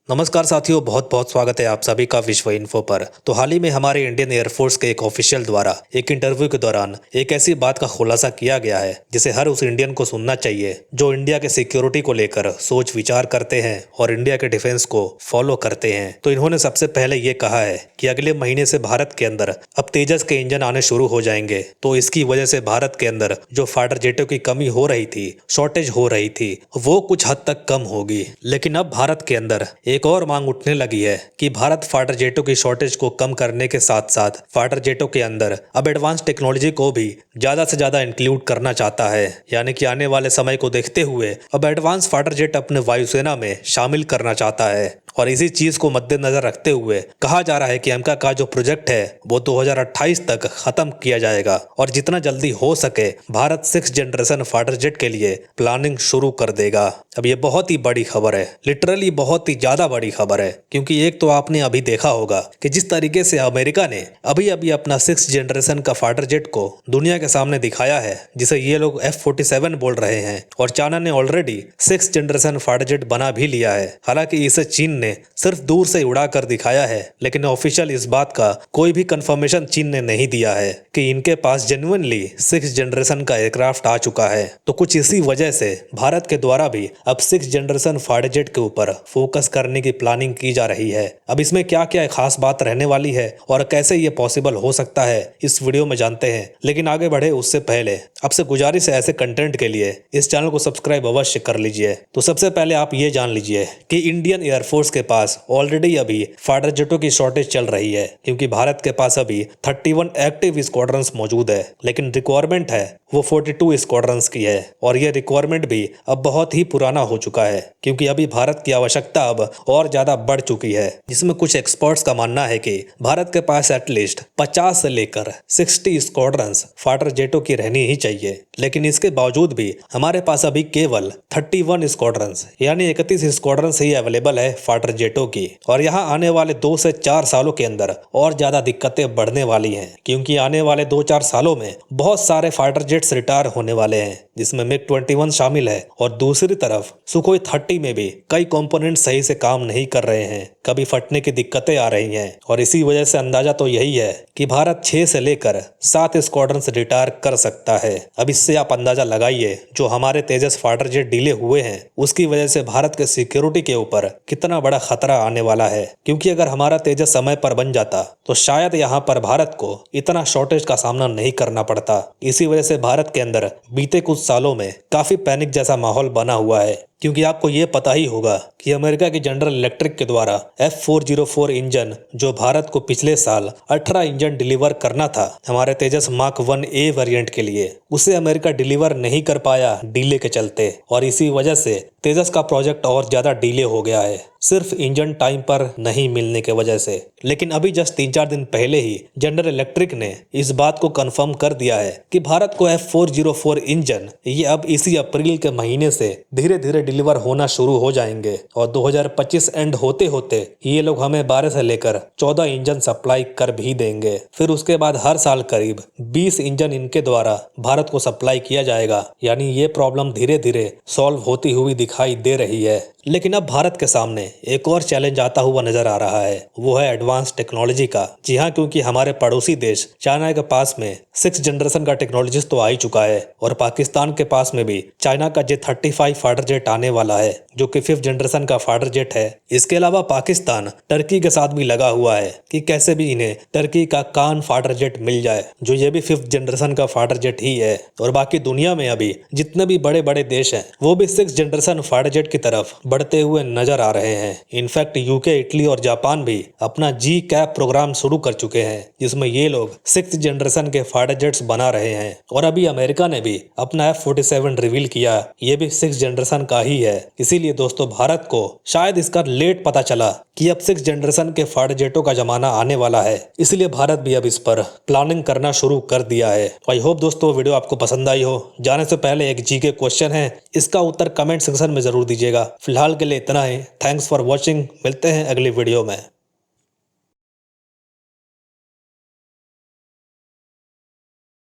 नमस्कार साथियों, बहुत बहुत स्वागत है आप सभी का विश्व इन्फो पर। तो हाल ही में हमारे इंडियन एयरफोर्स के एक ऑफिशियल द्वारा एक इंटरव्यू के दौरान एक ऐसी बात का खुलासा किया गया है जिसे हर उस इंडियन को सुनना चाहिए जो इंडिया के सिक्योरिटी को लेकर सोच विचार करते हैं और इंडिया के डिफेंस को फॉलो करते हैं। तो इन्होंने सबसे पहले ये कहा है कि अगले महीने से भारत के अंदर अब तेजस के इंजन आने शुरू हो जाएंगे। तो इसकी वजह से भारत के अंदर जो फाइटर जेटों की कमी हो रही थी, शॉर्टेज हो रही थी, वो कुछ हद तक कम होगी। लेकिन अब भारत के अंदर एक और मांग उठने लगी है कि भारत फाइटर जेटों की शॉर्टेज को कम करने के साथ साथ फाइटर जेटों के अंदर अब एडवांस टेक्नोलॉजी को भी ज्यादा से ज्यादा इंक्लूड करना चाहता है। यानी कि आने वाले समय को देखते हुए अब एडवांस फाइटर जेट अपने वायुसेना में शामिल करना चाहता है। और इसी चीज को मद्देनजर रखते हुए कहा जा रहा है कि अमेरिका का जो प्रोजेक्ट है वो 2028 तक खत्म किया जाएगा और जितना जल्दी हो सके Bharat 6th generation fighter jet के लिए प्लानिंग शुरू कर देगा। अब ये बहुत ही बड़ी खबर है, लिटरली बहुत ही ज्यादा बड़ी खबर है, क्योंकि एक तो आपने अभी देखा होगा कि जिस तरीके से अमेरिका ने अभी अभी अपना 6th जनरेशन का फाइटर जेट को दुनिया के सामने दिखाया है, जिसे ये लोग F-47 बोल रहे हैं, और चाइना ने already 6th generation fighter jet बना भी लिया है। हालांकि इसे चीन ने सिर्फ दूर से उड़ा कर दिखाया है, लेकिन ऑफिशियल इस बात का कोई भी कंफर्मेशन चीन ने नहीं दिया है कि इनके पास जेन्युइनली 6th जनरेशन का एयरक्राफ्ट आ चुका है। तो कुछ इसी वजह से भारत के द्वारा भी अब 6th जनरेशन फाइटर जेट के ऊपर फोकस करने की प्लानिंग की जा रही है। अब इसमें क्या क्या खास बात रहने वाली है और कैसे ये पॉसिबल हो सकता है, इस वीडियो में जानते हैं। लेकिन आगे बढ़े उससे पहले आपसे गुजारिश है, ऐसे कंटेंट के लिए इस चैनल को सब्सक्राइब अवश्य कर लीजिए। तो सबसे पहले आप ये जान लीजिए कि इंडियन एयरफोर्स के पास ऑलरेडी अभी फाइटर जेटों की शॉर्टेज चल रही है, क्योंकि भारत के पास अभी 31 एक्टिव स्क्वाड्रंस मौजूद है, लेकिन रिक्वायरमेंट है वो 42 स्क्वाड्रंस की है। और ये रिक्वायरमेंट भी अब बहुत ही पुराना हो चुका है, क्योंकि अभी भारत की आवश्यकता अब और ज्यादा बढ़ चुकी है, जिसमें कुछ एक्सपर्ट्स का मानना है कि भारत के पास एटलीस्ट 50 से लेकर 60 स्क्वाड्रंस फाइटर जेटों की रहनी ही चाहिए। लेकिन इसके बावजूद भी हमारे पास अभी केवल 31 स्क्वाड्रंस यानी 31 स्क्वाड्रंस ही अवेलेबल है फाइटर जेटों की। और यहाँ आने वाले 2 से 4 सालों के अंदर और ज्यादा दिक्कतें बढ़ने वाली हैं, क्योंकि आने वाले 2-4 सालों में बहुत सारे फाइटर जेट्स रिटायर होने वाले हैं, जिसमें MiG-21 शामिल है। और दूसरी तरफ सुखोई 30 में भी कई कंपोनेंट सही से काम नहीं कर रहे हैं, कभी फटने की दिक्कतें आ रही हैं। और इसी वजह से अंदाजा तो यही है कि भारत 6 से लेकर 7 स्क्वाड्रंस रिटायर कर सकता है। अब इससे आप अंदाजा लगाइए जो हमारे तेजस फाइटर जेट डिले हुए हैं उसकी वजह से भारत के सिक्योरिटी के ऊपर कितना बड़ा खतरा आने वाला है। क्योंकि अगर हमारा तेजस समय पर बन जाता तो शायद यहाँ पर भारत को इतना शॉर्टेज का सामना नहीं करना पड़ता। इसी वजह से भारत के अंदर बीते कुछ सालों में काफी पैनिक जैसा माहौल बना हुआ है, क्योंकि आपको ये पता ही होगा कि अमेरिका की जनरल इलेक्ट्रिक के द्वारा F-404 इंजन जो भारत को पिछले साल 18 इंजन डिलीवर करना था हमारे तेजस मार्क 1A वेरिएंट के लिए, उसे अमेरिका डिलीवर नहीं कर पाया डिले के चलते। और इसी वजह से तेजस का प्रोजेक्ट और ज्यादा डिले हो गया है, सिर्फ इंजन टाइम पर नहीं मिलने के वजह से। लेकिन अभी जस्ट 3-4 दिन पहले ही जनरल इलेक्ट्रिक ने इस बात को कंफर्म कर दिया है कि भारत को F-404 इंजन ये अब इसी अप्रैल के महीने से धीरे धीरे डिलीवर होना शुरू हो जाएंगे। और 2025 एंड होते होते ये लोग हमें 12 से लेकर 14 इंजन सप्लाई कर भी देंगे। फिर उसके बाद हर साल करीब 20 इंजन इनके द्वारा भारत को सप्लाई किया जाएगा। यानी ये प्रॉब्लम धीरे धीरे सॉल्व होती हुई दिखाई दे रही है। लेकिन अब भारत के सामने एक और चैलेंज आता हुआ नजर आ रहा है, वो है एडवांस टेक्नोलॉजी का। जी हाँ, क्योंकि हमारे पड़ोसी देश चाइना के पास में 6th जनरेशन का टेक्नोलॉजिस्ट तो आ ही चुका है, और पाकिस्तान के पास में भी चाइना का J-35 फाइटर जेट आने वाला है, जो कि 5th जनरेशन का फाइटर जेट है। इसके अलावा पाकिस्तान टर्की के साथ भी लगा हुआ है कि कैसे भी इन्हें टर्की का कान फाइटर जेट मिल जाए, जो ये भी 5th जनरेशन का फाइटर जेट ही है। और बाकी दुनिया में अभी जितने भी बड़े बड़े देश हैं वो भी 6th जनरेशन फाइटर जेट की तरफ बढ़ते हुए नजर आ रहे हैं। इनफैक्ट यूके, इटली और जापान भी अपना G-CAP प्रोग्राम शुरू कर चुके हैं, जिसमें ये लोग 6th जनरेशन के फाइटर जेट्स बना रहे हैं। और अभी अमेरिका ने भी अपना F-47 रिवील किया, ये भी 6th जनरेशन का ही है। इसीलिए दोस्तों भारत को शायद इसका लेट पता चला कि अब 6th जनरेशन के फाइटर जेटों का जमाना आने वाला है, इसलिए भारत भी अब इस पर प्लानिंग करना शुरू कर दिया है। आई होप दोस्तों वीडियो आपको पसंद आई हो। जाने से पहले एक GK क्वेश्चन है, इसका उत्तर कमेंट सेक्शन में जरूर दीजिएगा। फिलहाल के लिए इतना ही। थैंक्स फॉर वॉचिंग, मिलते हैं अगली वीडियो में।